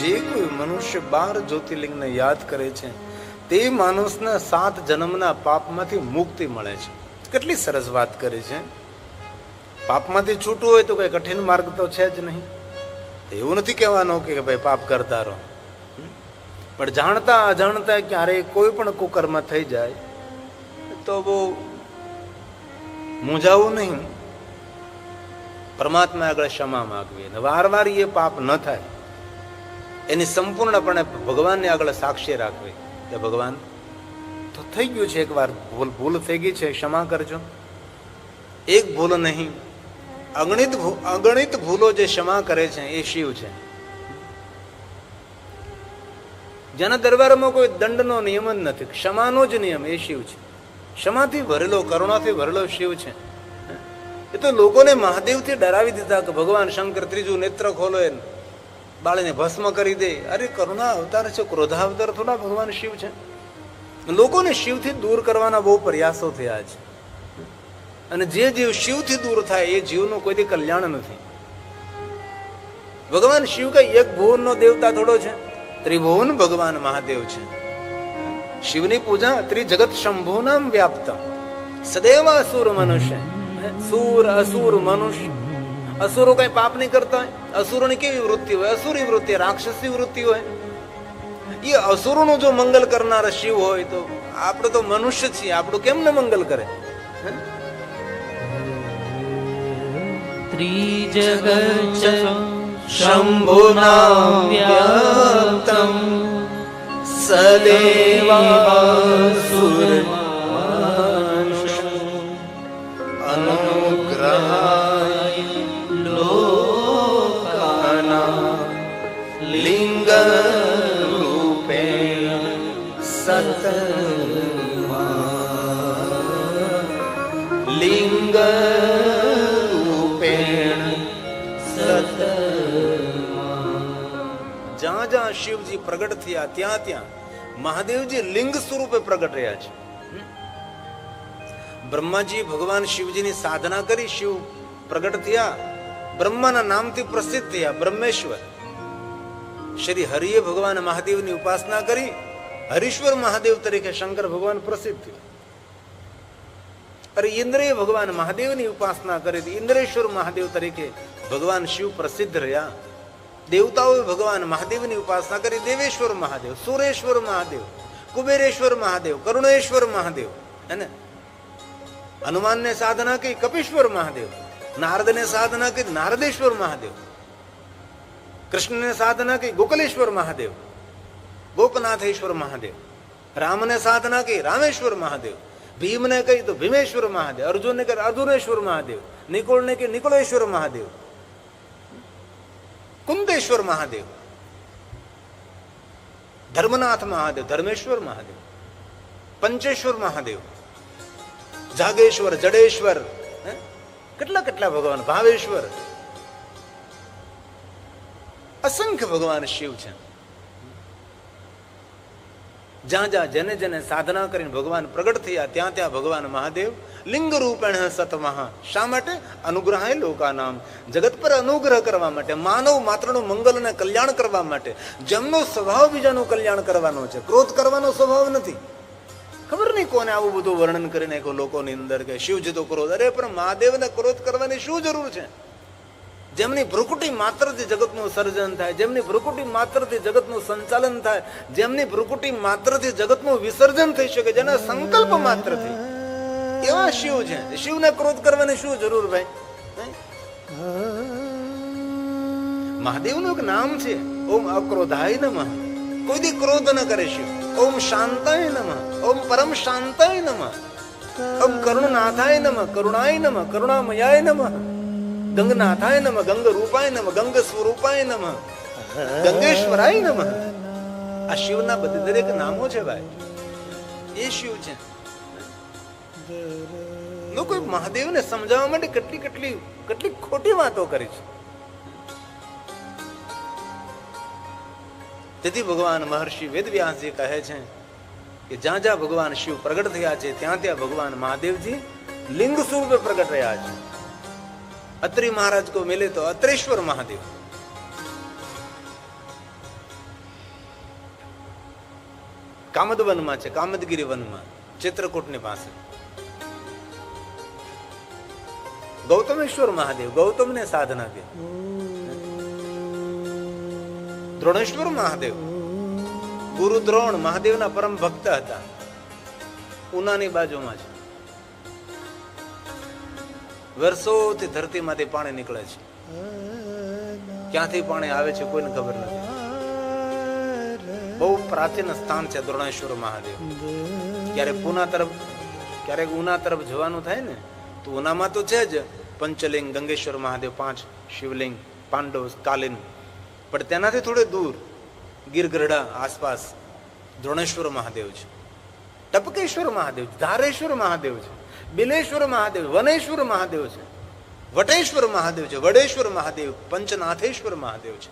જે કોઈ મનુષ્ય 12 જ્યોતિર્લિંગને યાદ કરે છે તે માણસને 7 જન્મના પાપમાંથી મુક્તિ મળે છે. કેટલી સરસ વાત કરી છે. પાપમાંથી છૂટવું હોય તો કઈ કઠિન માર્ગ તો છે જ નહીં. એવું નથી કહેવાનું કે ભાઈ પાપ કરતા રહો, પણ જાણતા અજાણતા ક્યારેય કોઈ પણ કુકર્મ થઈ જાય તો બહુ મૂંઝાવું નહીં. પરમાત્મા આગળ ક્ષમા માગવી અને વારવાર એ પાપ ન થાય એની સંપૂર્ણપણે ભગવાનને આગળ સાક્ષી રાખવી કે ભગવાન તો થઈ ગયું છે, એકવાર ભૂલ થઈ ગઈ છે, ક્ષમા કરજો. એક ભૂલ નહીં, અગણિત ભૂલો જે ક્ષમા કરે છે એ શિવ છે. જેના દરબારમાં કોઈ દંડનો નિયમ જ નથી, ક્ષમાનો જ નિયમ એ શિવ છે. ક્ષમાથી ભરેલો, કરુણાથી ભરેલો શિવ છે. એ તો લોકોને મહાદેવથી ડરાવી દીધા કે ભગવાન શંકર ત્રીજું નેત્ર ખોલો એ બાળીને ભસ્મ કરી દે. અરે કરુણા અવતાર છે, ક્રોધાવતાર થોડા ભગવાન શિવ છે. લોકોને શિવથી દૂર કરવાના બહુ પ્રયાસો થયા છે, અને જે જીવ શિવથી દૂર થાય એ જીવનું કોઈથી કલ્યાણ નથી. ભગવાન શિવ કઈ એક ભુવનનો દેવતા થોડો છે, ત્રિભુવન ભગવાન મહાદેવ છે. શિવની પૂજા ત્રિજગત શંભુ નામ વ્યાપ્ત સદૈવ અસુર મનુષ્ય. સુર અસુર મનુષ્ય, અસુરો કઈ પાપ નહીં કરતા હોય. અસુરોની કેવી વૃત્તિ હોય? અસુરી વૃત્તિ, રાક્ષસી વૃત્તિ હોય. એ અસુરોનું જો મંગલ કરનાર શિવ હોય તો આપણે તો મનુષ્ય છીએ, આપણું કેમ ન મંગલ કરે? ત્રિજગત શંભુના વ્યાપ્તમ સદેવાસુર અનુગ્રહાય લોકાના લિંગ રૂપેણ સતમાં લિંગ જ્યાં જ્યાં શિવજી પ્રગટ થયા ત્યાં ત્યાં મહાદેવજી લિંગ સ્વરૂપે પ્રગટ રહ્યા છે. બ્રહ્માજી ભગવાન શિવજીની સાધના કરી, શિવ પ્રગટ થયા, બ્રહ્માના નામથી પ્રસિદ્ધ થયા બ્રહ્મેશ્વર. શ્રી હરિએ ભગવાન મહાદેવની ઉપાસના કરી, હરીશ્વર મહાદેવ તરીકે શંકર ભગવાન પ્રસિદ્ધ થયા. અરે ઇન્દ્રએ ભગવાન મહાદેવની ઉપાસના કરી, ઇન્દ્રેશ્વર મહાદેવ તરીકે ભગવાન શિવ પ્રસિદ્ધ રહ્યા. દેવતાઓએ ભગવાન મહાદેવની ઉપાસના કરી, દેવેશ્વર મહાદેવ, સુરેશ્વર મહાદેવ, કુબેરેશ્વર મહાદેવ, કરુણેશ્વર મહાદેવ. અને હનુમાનને સાધના કરી કપીશ્વર મહાદેવ, નારદને સાધના કરી નારદેશ્વર મહાદેવ, કૃષ્ણને સાધના કરી ગોકલેશ્વર મહાદેવ, ગોપનાથેશ્વર મહાદેવ, રામને સાધના કરી રામેશ્વર મહાદેવ, ભીમને કહી તો ભીમેશ્વર મહાદેવ, અર્જુનને કહી અર્જુનેશ્વર મહાદેવ, નિકોળને કહી નિકોળેશ્વર મહાદેવ, કુંદેશ્વર મહાદેવ, ધર્મનાથ મહાદેવ, ધર્મેશ્વર મહાદેવ, પંચેશ્વર મહાદેવ, જાગેશ્વર, જડેશ્વર, કેટલા કેટલા ભગવાન, ભાવેશ્વર, અસંખ્ય ભગવાન શિવ છે. જ્યાં જ્યાં જેને જેને સાધના કરીને ભગવાન પ્રગટ થયા ત્યાં ત્યાં ભગવાન મહાદેવ લિંગ રૂપેણ સતમઃ. શા માટે? અનુગ્રહાય લોકાનામ, જગત પર અનુગ્રહ કરવા માટે, માનવ માત્રનું મંગલ અને કલ્યાણ કરવા માટે. જેમનો સ્વભાવ બીજાનું કલ્યાણ કરવાનો છે, ક્રોધ કરવાનો સ્વભાવ નથી. ખબર નહીં કોને આવું બધું વર્ણન કરી નાખ્યું લોકોની અંદર કે શિવજી તો ક્રોધ. અરે પણ મહાદેવને ક્રોધ કરવાની શું જરૂર છે? જેમની ભ્રુકુટી માત્રથી જગતનું સર્જન થાય, જેમની ભ્રુકુટી માત્રથી જગતનું સંચાલન થાય, જેમની ભ્રુકુટી માત્રથી જગતનું વિસર્જન થઈ શકે, જેના સંકલ્પ માત્રથી, એવા શિવ છે. શિવને ક્રોધ કરવાની શું જરૂર ભાઈ? મહાદેવનું એક નામ છે, ઓમ અક્રોધાય નમઃ. કોઈ દી ક્રોધ ન કરે શિવ. ઓમ શાંતાય નમઃ, ઓમ પરમ શાંતાય નમઃ, ઓમ કરુણનાથાય નમઃ, કરુણાય નમઃ, કરુણામયાય નમઃ, ગંગનાથાય નમઃ, ગંગ રૂપાય નમઃ, ગંગ સ્વરૂપાય નમઃ, ગંગેશ્વરાય નમઃ. આ શિવના બધા દરેક નામો છે ભાઈ, એ શિવ છે. લોકો મહાદેવને સમજાવવા માટે કેટલી કેટલી કેટલી ખોટી વાતો કરી છે. તેથી ભગવાન મહર્ષિ વેદવ્યાસજી કહે છે કે જ્યાં જ્યાં ભગવાન શિવ પ્રગટ થયા છે ત્યાં ત્યાં ભગવાન મહાદેવજી લિંગ સ્વરૂપે પ્રગટ રહ્યા છે. અત્રિ મહારાજ કો મિલે તો અત્રેશ્વર મહાદેવ, કામદ વનમાં છે, કામદગીરી વનમાં, ચિત્રકૂટની પાસે. ગૌતમેશ્વર મહાદેવ, ગૌતમને સાધના દે. દ્રોણેશ્વર મહાદેવ, ગુરુ દ્રોણ મહાદેવના પરમ ભક્ત હતા. ઉનાની બાજુમાં છે. વર્ષોથી ધરતીમાંથી પાણી નીકળે છે. ક્યાંથી પાણી આવે છે કોઈને ખબર નથી. બહુ પ્રાચીન સ્થાન છે દ્રોણેશ્વર મહાદેવ. ક્યારેક પૂના તરફ, ક્યારેક ઉના તરફ જવાનું થાય ને તો ઉનામાં તો છે જ પંચલિંગ, ગંગેશ્વર મહાદેવ 5 શિવલિંગ, પાંડવ કાલીન. પણ તેનાથી થોડે દૂર ગીરગઢડા આસપાસ દ્રોણેશ્વર મહાદેવ છે, ટપકેશ્વર મહાદેવ છે, ધારેશ્વર મહાદેવ છે, બિલેશ્વર મહાદેવ, વનેશ્વર મહાદેવ છે, વટેશ્વર મહાદેવ છે, વડેશ્વર મહાદેવ, પંચનાથેશ્વર મહાદેવ છે.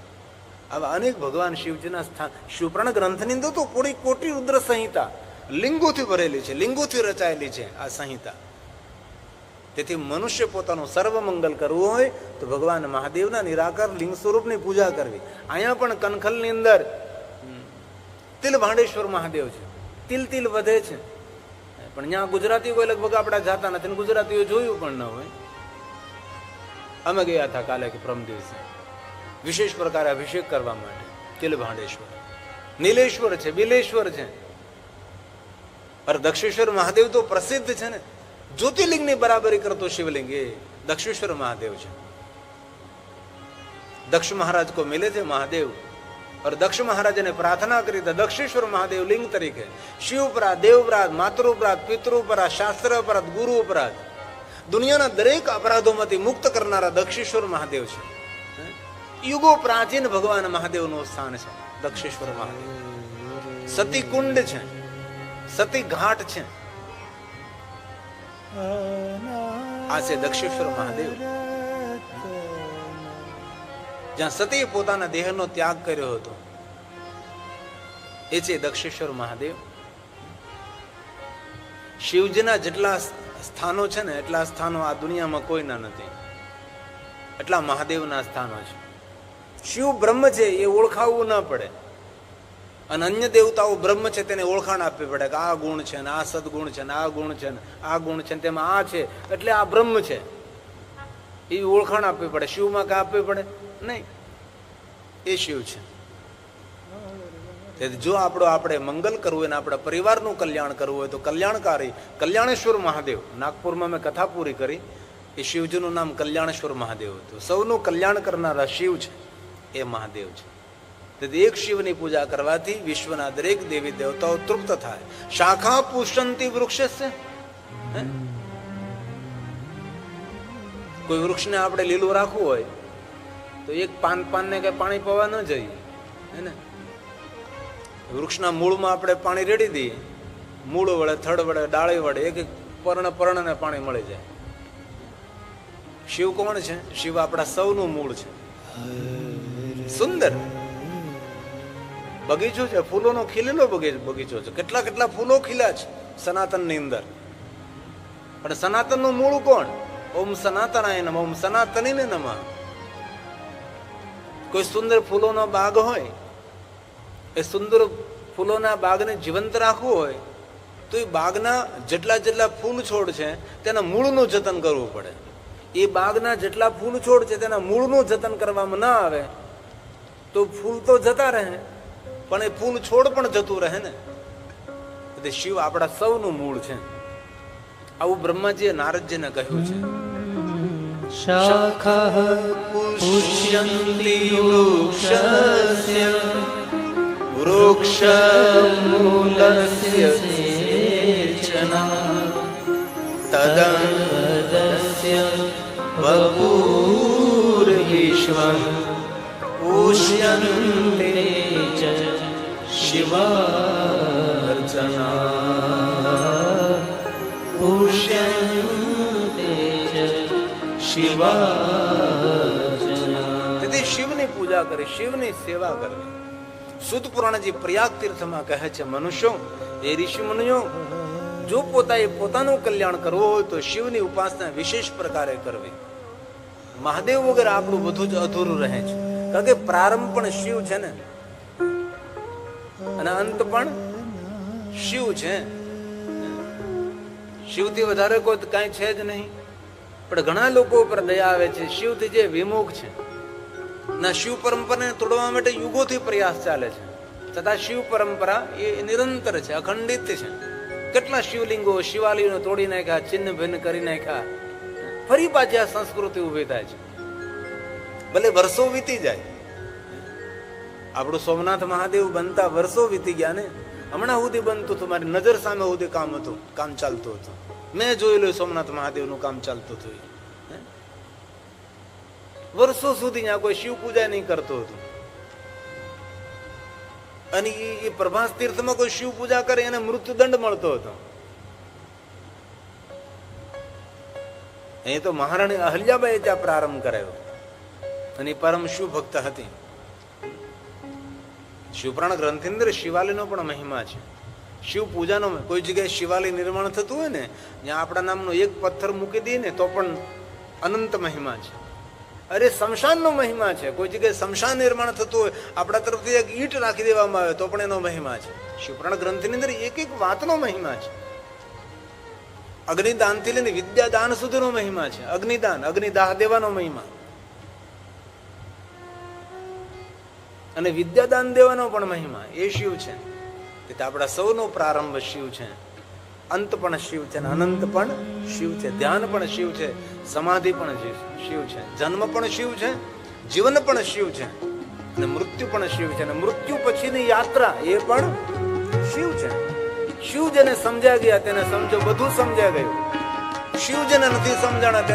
આવા અનેક ભગવાન શિવજીના સ્થાન. શિવપુરાણ ગ્રંથની અંદર તો પૂરી કોટી રુદ્ર સંહિતા લિંગોથી ભરેલી છે, લિંગોથી રચાયેલી છે આ સંહિતા. તેથી મનુષ્ય પોતાનું સર્વ મંગલ કરવું હોય તો ભગવાન મહાદેવના નિરાકાર લિંગ સ્વરૂપની પૂજા કરવી. અહીંયા પણ કનખલની અંદર તિલ ભાંડેશ્વર મહાદેવ છે. તિલ તિલ વધે છે, પણ ત્યાં ગુજરાતીઓ કોઈ લગભગ આપણા જાતા નથી, ગુજરાતીઓ જોયું પણ ન હોય. અમે ગયા હતા કાલે કે પ્રમ દિવસે વિશેષ પ્રકારે અભિષેક કરવા માટે. તિલ ભાંડેશ્વર, નીલેશ્વર છે, બિલેશ્વર છે. અરે દક્ષેશ્વર મહાદેવ તો પ્રસિદ્ધ છે ને, જ્યોતિર્લિંગની બરાબરી કરતો શિવલિંગ એ દક્ષેશ્વર મહાદેવ છે. દક્ષ મહારાજ કો મિલે थे महादेव और दक्ष महाराज ने प्रार्थना करी था दक्षेश्वर महादेव लिंग तरीके शिव उपराध, देव उपराध, मातृ उपराध, पितृ उपराध, शास्त्र उपराध, गुरु उपराध, દુનિયાના દરેક અપરાધોમાંથી મુક્ત કરનારા દક્ષેશ્વર મહાદેવ છે. યુગો પ્રાચીન ભગવાન મહાદેવનું સ્થાન છે દક્ષેશ્વર મહાદેવ. સતી કુંડ છે, સતી ઘાટ છે. આ છે દક્ષેશ્વર મહાદેવ, જ્યાં સતીએ પોતાના દેહનો ત્યાગ કર્યો હતો. એ છે દક્ષેશ્વર મહાદેવ. શિવજીના જેટલા સ્થાનો છે ને એટલા સ્થાનો આ દુનિયામાં કોઈના નથી, એટલા મહાદેવના સ્થાનો છે. શિવ બ્રહ્મ છે એ ઓળખાવવું ના પડે, અને અન્ય દેવતાઓ બ્રહ્મ છે તેને ઓળખાણ આપવી પડે કે આ ગુણ છે ને આ સદગુણ છે ને આ ગુણ છે ને આ ગુણ છે, તેમાં આ છે એટલે આ બ્રહ્મ છે, એવી ઓળખાણ આપવી પડે. શિવમાં કાં આપવી પડે નહીં, એ શિવ છે. તેથી જો આપણે મંગલ કરવું હોય ને આપણા પરિવારનું કલ્યાણ કરવું હોય તો કલ્યાણકારી કલ્યાણેશ્વર મહાદેવ, નાગપુરમાં મેં કથા પૂરી કરી, એ શિવજીનું નામ કલ્યાણેશ્વર મહાદેવ હતું. સૌનું કલ્યાણ કરનારા શિવ છે એ મહાદેવ છે. તેથી એક શિવની પૂજા કરવાથી વિશ્વના દરેક દેવી દેવતાઓ તૃપ્ત થાય. શાખા પુષ્પંતિ વૃક્ષ છે. કોઈ વૃક્ષને આપણે લીલું રાખવું હોય તો એક પાનને કઈ પાણી પવા ન જઈએ, હે ને. વૃક્ષના મૂળમાં આપણે પાણી રેડી દઈએ, મૂળ વડે, થડ વડે, ડાળી વડે, એક એક પર્ણને પાણી મળી જાય. શિવ કોણ છે? શિવ આપણા સૌનું મૂળ છે. સુંદર બગીચો છે, ફૂલોનો ખીલેલો બગીચો છે. કેટલા કેટલા ફૂલો ખીલ્યા છે સનાતનની અંદર. પણ સનાતનનું મૂળ કોણ? ઓમ સનાતનાય નમઃ, ઓમ સનાતનીને નમઃ. કોઈ સુંદર ફૂલોનો બાગ હોય, એ સુંદર ફૂલોના બાગને જીવંત રાખવું હોય તો એ બાગના જેટલા ફૂલ છોડ છે તેના મૂળનું જતન કરવું પડે. એ બાગના જેટલા ફૂલ છોડ છે તેના મૂળનું જતન કરવામાં ના આવે તો ફૂલ તો જતા રહે, પણ એ ફૂલ છોડ પણ જતું રહે ને. એટલે શિવ આપણા સૌનું મૂળ છે. આવું બ્રહ્માજીએ નારદજીને કહ્યું છે. શાખા પુષ્યન્તિ વૃક્ષસ્ય વૃક્ષમૂલસ્ય સેચના તદસ્ય બપુર્વિશ્વં પુષ્યન્તે ચ શિવાર્ચના પુષ્યન્તે ચ શિવાર્ચના. તેથી શિવની પૂજા કરી, શિવની સેવા કરવી. સુત પુરાણજી પ્રયાગ તીર્થમાં કહે છે, મનુષ્યો, એ ઋષિ મુનિઓ, જો પોતાનું કલ્યાણ કરવું હોય તો શિવની ઉપાસના વિશેષ પ્રકારે કરવી. મહાદેવ વગર આપણું બધું જ અધૂરું રહે છે. કારણ કે પ્રારંભ પણ શિવ છે ને, અને અંત પણ શિવ છે. શિવથી વધારે કોઈ કાંઈ છે જ નહીં. પણ ઘણા લોકો ઉપર દયા આવે છે શિવથી જે વિમુખ છે. ના, શિવ પરંપરાને તોડવા માટે યુગોથી પ્રયાસ ચાલે છે, છતાં શિવ પરંપરા એ નિરંતર છે, અખંડિત છે. કેટલા શિવલિંગો શિવાલયો તોડી નાખ્યા, છિન્ન ભિન્ન કરી નાખ્યા, ફરી પાછી આ સંસ્કૃતિ ઉભી થાય છે. ભલે વર્ષો વીતી જાય. આપણું સોમનાથ મહાદેવ બનતા વર્ષો વીતી ગયા ને. હમણાં સુધી બનતું હતું, મારી નજર સામે સુધી કામ ચાલતું હતું. મેં જોયેલું સોમનાથ મહાદેવનું કામ ચાલતું હતું. વર્ષો સુધી ત્યાં કોઈ શિવ પૂજા નહીં કરતું હતું. અને એ પ્રભાસ તીર્થમાં કોઈ શિવ પૂજા કરે એને મૃત્યુદંડ મળતો હતો. એ તો મહારાણી અહલ્યાબાઈએ ત્યાં પ્રારંભ કરાયો અને એ પરમ શિવ ભક્ત હતી. શિવપુરાણ ગ્રંથની અંદર શિવાલયનો પણ મહિમા છે. શિવ પૂજાનો કોઈ જગ્યાએ શિવાલય નિર્માણ થતું હોય ને, ત્યાં આપણા નામનો એક પથ્થર મૂકી દઈએ ને તો પણ અનંત મહિમા છે. અરે શમશાનનો મહિમા છે. કોઈ જગ્યાએ શમશાન નિર્માણ થતું હોય, આપણા તરફથી એક ઈંટ રાખી દેવામાં આવે તો પણ એનો મહિમા છે. શિવપુરાણ ગ્રંથની અંદર એક એક વાતનો મહિમા છે. અગ્નિદાનથી લઈને વિદ્યાદાન સુધીનો મહિમા છે. અગ્નિદાહ દેવાનો મહિમા અને વિદ્યાદાન દેવાનો પણ મહિમા એ શિવ છે. એટલે આપણા સૌનો પ્રારંભ શિવ છે, અંત પણ શિવ છે, અનંત પણ શિવ છે, ધ્યાન પણ શિવ છે, સમાધિ પણ શિવ છે, જન્મ પણ શિવ છે, જીવન પણ શિવ છે અને મૃત્યુ પણ શિવ છે. અને મૃત્યુ પછીની યાત્રા એ પણ શિવ છે. શિવ જેને સમજ્યા ગયા તેને સમજો બધું સમજ્યા ગયું. શિવ જેને નથી સમજાણા તેને